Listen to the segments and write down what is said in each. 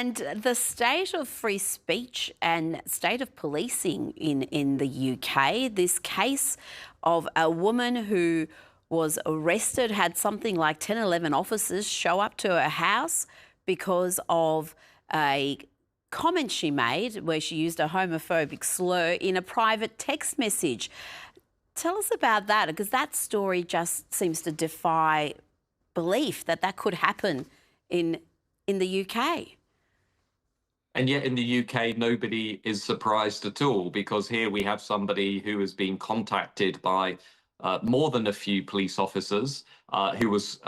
And the state of free speech and state of policing in the UK, this case of a woman who was arrested, had something like 10, 11 officers show up to her house because of a comment she made where she used a homophobic slur in a private text message. Tell us about that, because that story just seems to defy belief that could happen in the UK. And yet in the UK, nobody is surprised at all, because here we have somebody who has been contacted by more than a few police officers, who was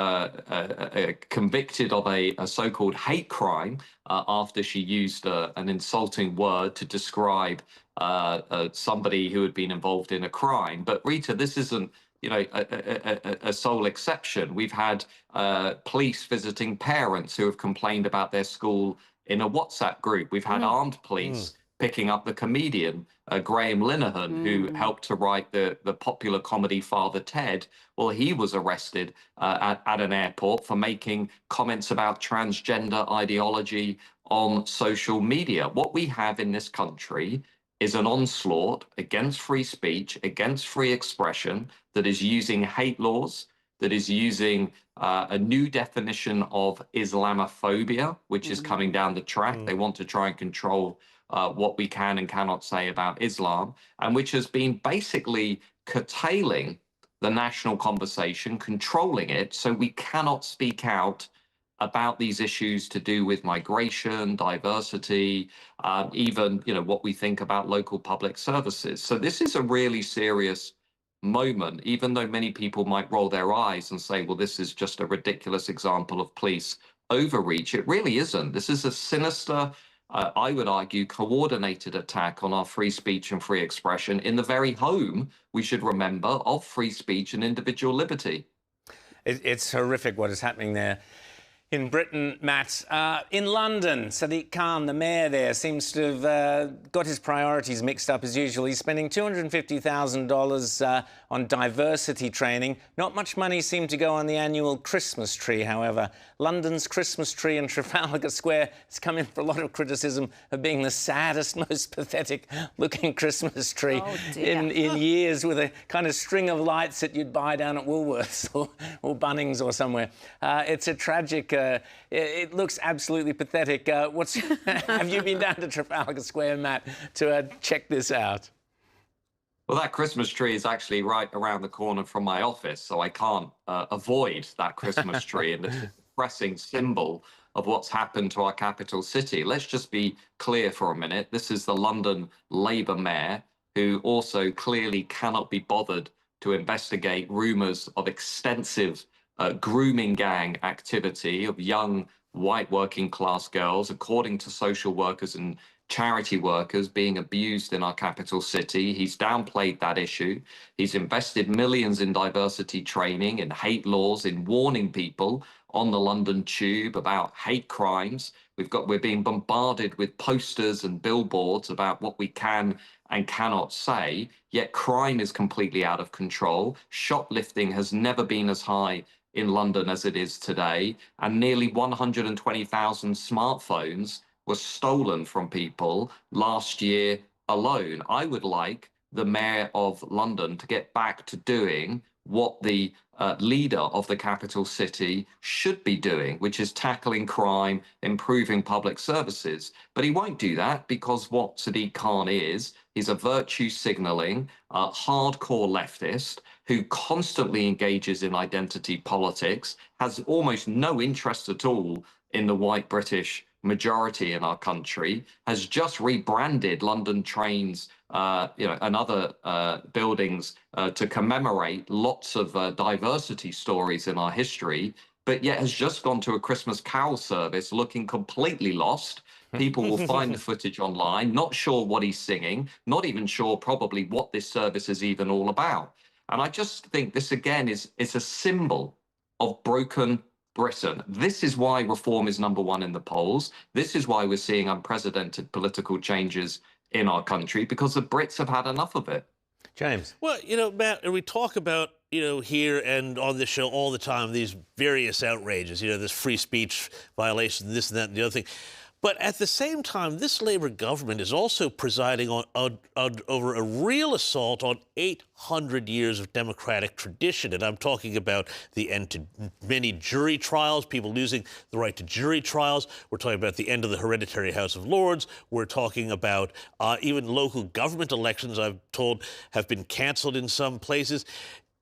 convicted of a so-called hate crime after she used an insulting word to describe somebody who had been involved in a crime. But Rita, this isn't a sole exception. We've had police visiting parents who have complained about their school in a WhatsApp group. We've had armed police picking up the comedian Graham Linehan, who helped to write the popular comedy Father Ted. Well, he was arrested at an airport for making comments about transgender ideology on social media. What we have in this country is an onslaught against free speech, against free expression, that is using hate laws, that is using a new definition of Islamophobia, which is coming down the track. They want to try and control what we can and cannot say about Islam, and which has been basically curtailing the national conversation, controlling it, so we cannot speak out about these issues to do with migration, diversity, even what we think about local public services. So this is a really serious moment, even though many people might roll their eyes and say, well, this is just a ridiculous example of police overreach. It really isn't. This is a sinister, I would argue, coordinated attack on our free speech and free expression in the very home, we should remember, of free speech and individual liberty. It's horrific what is happening there in Britain, Matt. In London, Sadiq Khan, the mayor there, seems to have got his priorities mixed up as usual. He's spending $250,000 on diversity training. Not much money seemed to go on the annual Christmas tree, however. London's Christmas tree in Trafalgar Square has come in for a lot of criticism of being the saddest, most pathetic-looking Christmas tree in years, with a kind of string of lights that you'd buy down at Woolworths or Bunnings or somewhere. It's a tragic... it looks absolutely pathetic. Have you been down to Trafalgar Square, Matt, to check this out? Well, that Christmas tree is actually right around the corner from my office, so I can't avoid that Christmas tree, and it's a depressing symbol of what's happened to our capital city. Let's just be clear for a minute. This is the London Labour mayor, who also clearly cannot be bothered to investigate rumours of extensive grooming gang activity of young white working class girls, according to social workers and charity workers, being abused in our capital city. He's downplayed that issue. He's invested millions in diversity training, in hate laws, in warning people on the London Tube about hate crimes. We're being bombarded with posters and billboards about what we can and cannot say, yet crime is completely out of control. Shoplifting has never been as high in London as it is today, and nearly 120,000 smartphones were stolen from people last year alone. I would like the mayor of London to get back to doing what the leader of the capital city should be doing, which is tackling crime, improving public services. But he won't do that, because what Sadiq Khan is a virtue signaling, hardcore leftist who constantly engages in identity politics, has almost no interest at all in the white British majority in our country, has just rebranded London trains, and other buildings to commemorate lots of diversity stories in our history, but yet has just gone to a Christmas Carol service looking completely lost. People will find the footage online, not sure what he's singing, not even sure probably what this service is even all about. And I just think this, again, is a symbol of broken Britain. This is why reform is #1 in the polls. This is why we're seeing unprecedented political changes in our country, because the Brits have had enough of it. James. Well, Matt, we talk about, here and on this show all the time, these various outrages, this free speech violation, this and that and the other thing. But at the same time, this Labour government is also presiding over a real assault on 800 years of democratic tradition. And I'm talking about the end to many jury trials, people losing the right to jury trials. We're talking about the end of the hereditary House of Lords. We're talking about even local government elections, I've told, have been cancelled in some places.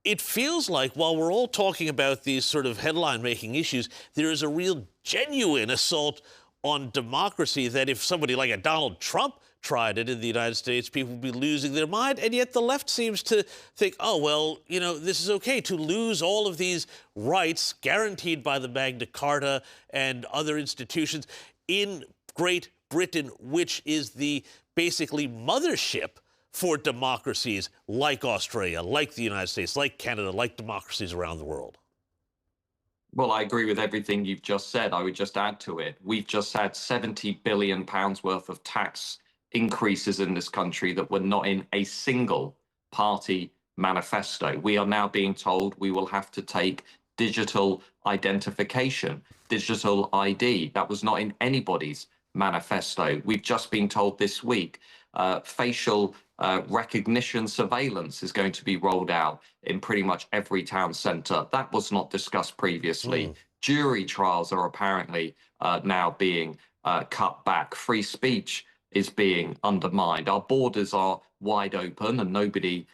It feels like while we're all talking about these sort of headline-making issues, there is a real genuine assault on democracy that if somebody like a Donald Trump tried it in the United States, people would be losing their mind. And yet the left seems to think, oh, well, you know, this is okay to lose all of these rights guaranteed by the Magna Carta and other institutions in Great Britain, which is the basically mothership for democracies like Australia, like the United States, like Canada, like democracies around the world. Well, I agree with everything you've just said. I would just add to it. We've just had £70 billion worth of tax increases in this country that were not in a single party manifesto. We are now being told we will have to take digital identification, digital ID. That was not in anybody's manifesto. We've just been told this week facial recognition surveillance is going to be rolled out in pretty much every town centre. That was not discussed previously. Jury trials are apparently now being cut back. Free speech is being undermined. Our borders are wide open and nobody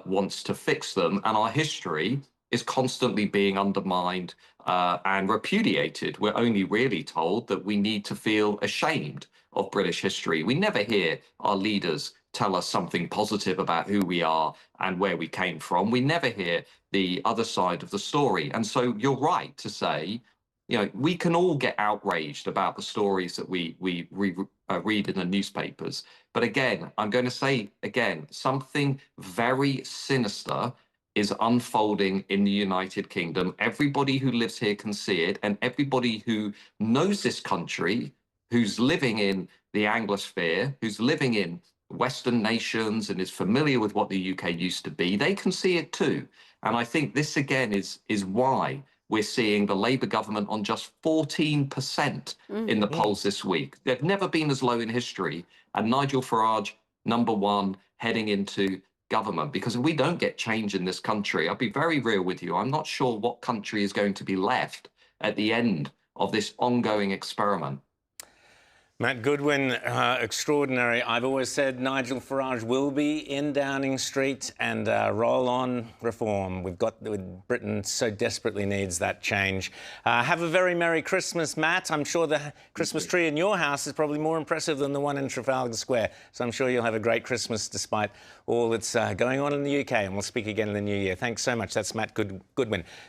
wants to fix them. And our history is constantly being undermined and repudiated. We're only really told that we need to feel ashamed of British history. We never hear our leaders tell us something positive about who we are and where we came from. We never hear the other side of the story. And so you're right to say, you know, we can all get outraged about the stories that we read in the newspapers. But again, I'm going to say again, something very sinister is unfolding in the United Kingdom. Everybody who lives here can see it, and everybody who knows this country, who's living in the Anglosphere, who's living in Western nations and is familiar with what the UK used to be, they can see it too. And I think this again is why we're seeing the Labour government on just 14% in the polls this week. They've never been as low in history. And Nigel Farage, #1, heading into government. Because if we don't get change in this country, I'll be very real with you, I'm not sure what country is going to be left at the end of this ongoing experiment. Matt Goodwin, extraordinary. I've always said Nigel Farage will be in Downing Street and roll on reform. Britain so desperately needs that change. Have a very Merry Christmas, Matt. I'm sure the Christmas tree in your house is probably more impressive than the one in Trafalgar Square. So I'm sure you'll have a great Christmas despite all that's going on in the UK. And we'll speak again in the new year. Thanks so much. That's Matt Goodwin.